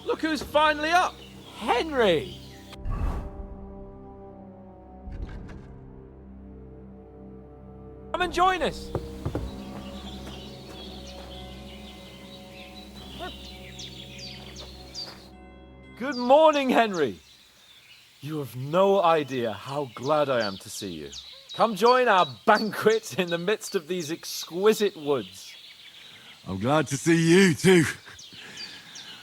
Look who's finally up! Henry! Come and join us! Good morning, Henry! You have no idea how glad I am to see you. Come join our banquet in the midst of these exquisite woods. I'm glad to see you too.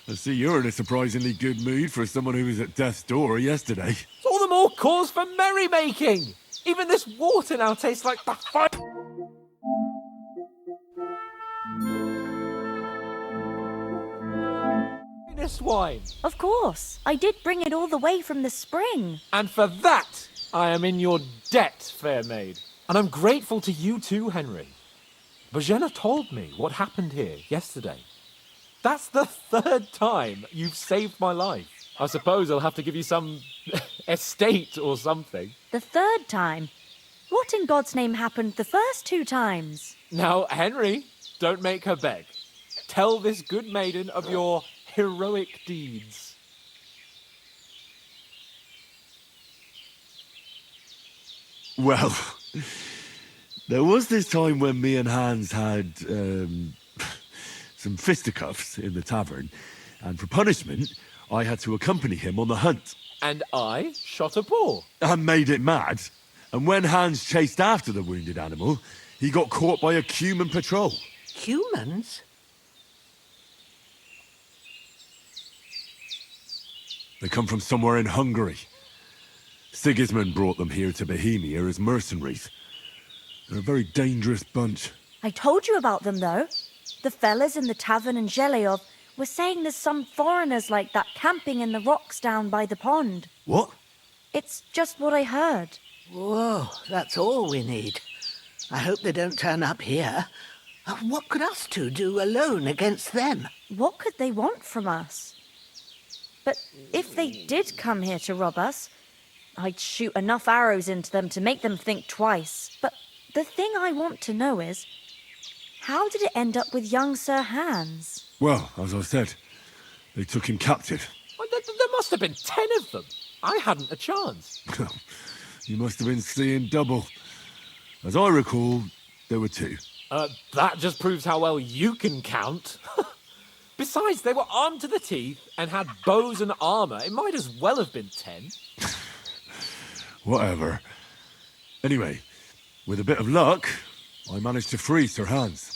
I see you're in a surprisingly good mood for someone who was at death's door yesterday. It's all the more cause for merrymaking! Even this water now tastes like the finest wine. Of course. I did bring it all the way from the spring. And for that, I am in your debt, fair maid. And I'm grateful to you too, Henry. Bozhena told me what happened here yesterday. That's the third time you've saved my life. I suppose I'll have to give you some estate or something. The third time? What in God's name happened the first 2 times? Now, Henry, don't make her beg. Tell this good maiden of your heroic deeds. Well, there was this time when me and Hans had some fisticuffs in the tavern, and for punishment, I had to accompany him on the hunt. And I shot a boar. And made it mad. And when Hans chased after the wounded animal, he got caught by a human patrol. Humans? They come from somewhere in Hungary. Sigismund brought them here to Bohemia as mercenaries. They're a very dangerous bunch. I told you about them, though. The fellas in the tavern in Zheleov were saying there's some foreigners like that camping in the rocks down by the pond. What? It's just what I heard. Whoa, that's all we need. I hope they don't turn up here. What could us two do alone against them? What could they want from us? But if they did come here to rob us, I'd shoot enough arrows into them to make them think twice. But the thing I want to know is, how did it end up with young Sir Hans? Well, as I said, they took him captive. Well, there must have been 10 of them. I hadn't a chance. You must have been seeing double. As I recall, there were 2. That just proves how well you can count. Besides, they were armed to the teeth and had bows and armor. It might as well have been 10. Whatever. Anyway, with a bit of luck, I managed to free Sir Hans.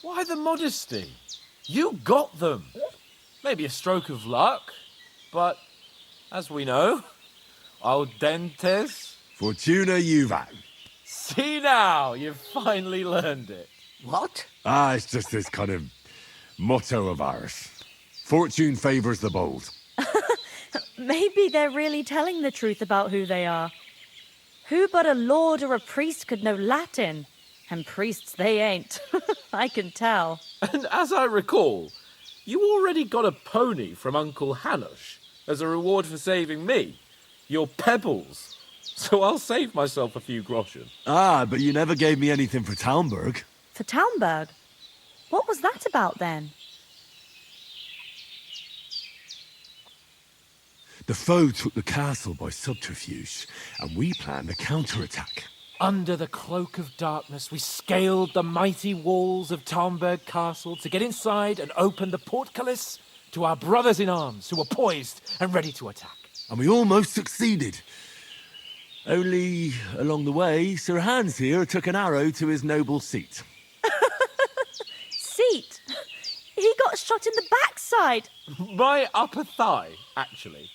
Why the modesty? You got them. Maybe a stroke of luck, but as we know, al dentes. Fortuna juvat. See now, you've finally learned it. What? It's just this kind of motto of ours. Fortune favours the bold. Maybe they're really telling the truth about who they are. Who but a lord or a priest could know Latin? And priests they ain't. I can tell. And as I recall, you already got a pony from Uncle Hanush as a reward for saving me. Your pebbles. So I'll save myself a few groschen. But you never gave me anything for Talmberg. For Talmberg? What was that about then? The foe took the castle by subterfuge, and we planned a counterattack. Under the cloak of darkness, we scaled the mighty walls of Talmberg Castle to get inside and open the portcullis to our brothers in arms who were poised and ready to attack. And we almost succeeded. Only, along the way, Sir Hans here took an arrow to his noble seat. Seat? He got shot in the backside. My upper thigh, actually.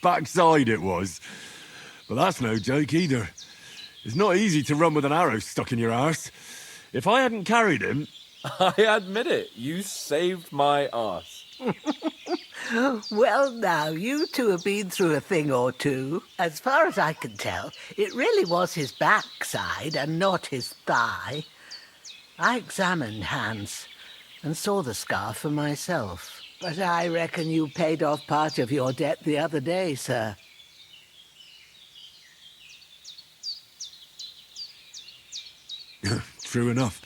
Backside it was. But that's no joke either. It's not easy to run with an arrow stuck in your arse. If I hadn't carried him... I admit it, you saved my arse. Well, now, you two have been through a thing or two. As far as I can tell, it really was his backside and not his thigh. I examined Hans and saw the scar for myself. But I reckon you paid off part of your debt the other day, sir. True enough.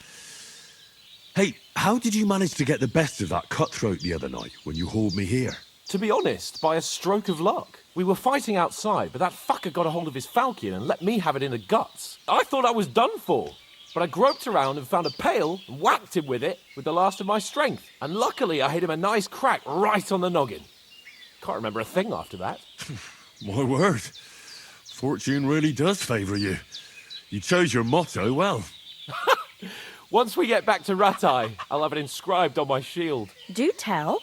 Hey, how did you manage to get the best of that cutthroat the other night when you hauled me here? To be honest, by a stroke of luck. We were fighting outside, but that fucker got a hold of his falchion and let me have it in the guts. I thought I was done for. But I groped around and found a pail and whacked him with it with the last of my strength. And luckily I hit him a nice crack right on the noggin. Can't remember a thing after that. My word. Fortune really does favour you. You chose your motto well. Once we get back to Ratai, I'll have it inscribed on my shield. Do tell.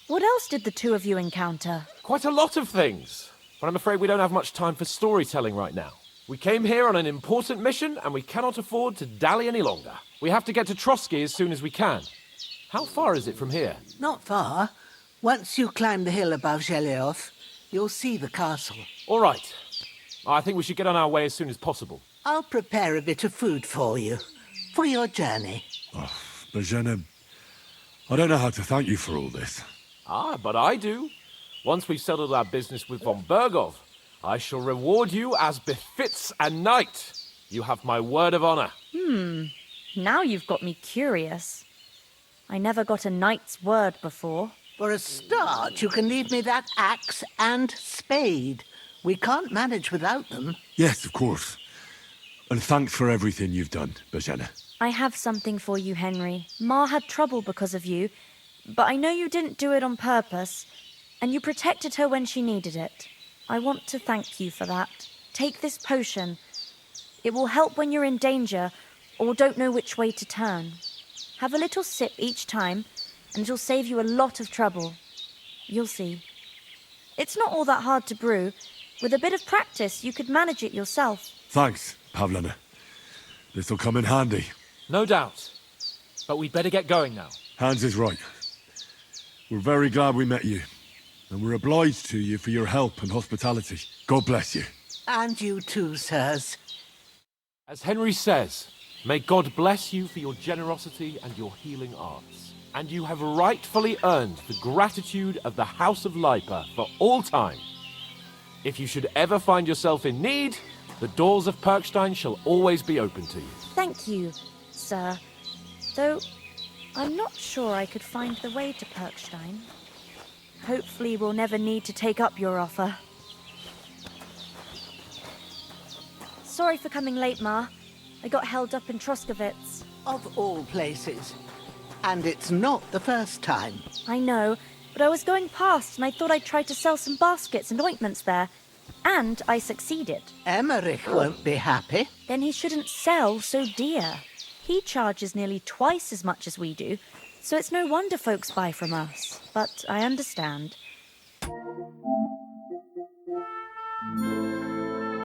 What else did the two of you encounter? Quite a lot of things. But I'm afraid we don't have much time for storytelling right now. We came here on an important mission and we cannot afford to dally any longer. We have to get to Trotsky as soon as we can. How far is it from here? Not far. Once you climb the hill above Zhelioth, you'll see the castle. All right. I think we should get on our way as soon as possible. I'll prepare a bit of food for you, for your journey. Oh, Bozhena, I don't know how to thank you for all this. Ah, but I do. Once we've settled our business with von Bergov, I shall reward you as befits a knight. You have my word of honor. Now you've got me curious. I never got a knight's word before. For a start, you can leave me that axe and spade. We can't manage without them. Yes, of course. And thanks for everything you've done, Bozhena. I have something for you, Henry. Ma had trouble because of you, but I know you didn't do it on purpose, and you protected her when she needed it. I want to thank you for that. Take this potion. It will help when you're in danger or don't know which way to turn. Have a little sip each time, and it'll save you a lot of trouble. You'll see. It's not all that hard to brew. With a bit of practice, you could manage it yourself. Thanks, Pavlena. This'll come in handy. No doubt. But we'd better get going now. Hans is right. We're very glad we met you. And we're obliged to you for your help and hospitality. God bless you. And you too, sirs. As Henry says, may God bless you for your generosity and your healing arts. And you have rightfully earned the gratitude of the House of Lipa for all time. If you should ever find yourself in need, the doors of Perkstein shall always be open to you. Thank you, sir. Though, I'm not sure I could find the way to Perkstein. Hopefully we'll never need to take up your offer. Sorry for coming late, Ma. I got held up in Troskowitz. Of all places. And it's not the first time. I know, but I was going past and I thought I'd try to sell some baskets and ointments there. And I succeeded. Emmerich won't be happy. Then he shouldn't sell so dear. He charges nearly twice as much as we do, so it's no wonder folks buy from us. But I understand.